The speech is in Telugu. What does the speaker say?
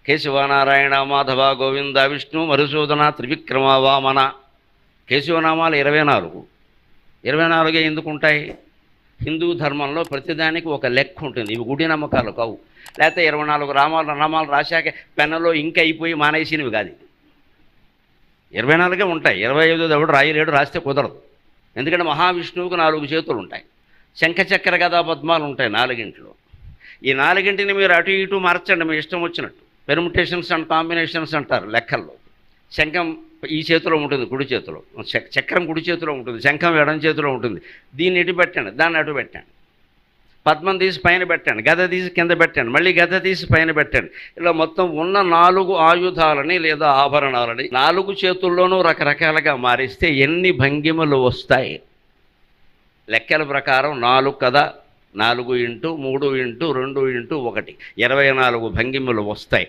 కేశవనారాయణ మాధవ గోవింద విష్ణు మధుసూదన త్రివిక్రమ వామన. కేశవనామాలు 24. 24 ఎందుకు ఉంటాయి? హిందూ ధర్మంలో ప్రతిదానికి ఒక లెక్క ఉంటుంది. ఇవి గుడి నమ్మకాలు కావు. లేకపోతే 24 నామాలు రాశాక పెన్నులో ఇంక అయిపోయి మానేసినవి కాదు. 24 ఉంటాయి. 25 ఎవడు రాయలేడు, రాస్తే కుదరదు. ఎందుకంటే మహావిష్ణువుకు 4 చేతులు ఉంటాయి. శంఖచక్ర గదా పద్మాలు ఉంటాయి 4. ఈ 4 మీరు అటు ఇటు మార్చండి మీ ఇష్టం వచ్చినట్టు. పెర్ముటేషన్స్ అండ్ కాంబినేషన్స్ అంటారు లెక్కల్లో. శంఖం ఈ చేతిలో ఉంటుంది, కుడి చేతిలో. చక్రం కుడి చేతిలో ఉంటుంది, శంఖం ఎడం చేతిలో ఉంటుంది. దీన్ని ఇటు పెట్టండి, దాన్ని అటు పెట్టండి. పద్మం తీసి పైన పెట్టండి, గద తీసి కింద పెట్టండి, మళ్ళీ గద తీసి పైన పెట్టండి. ఇలా మొత్తం ఉన్న 4 ఆయుధాలని లేదా ఆభరణాలని 4 చేతుల్లోనూ రకరకాలుగా మారిస్తే ఎన్ని భంగిమలు వస్తాయి? లెక్కల ప్రకారం 4 కదా, 4 × 3 × 2 × 1 24 భంగిమలు వస్తాయి.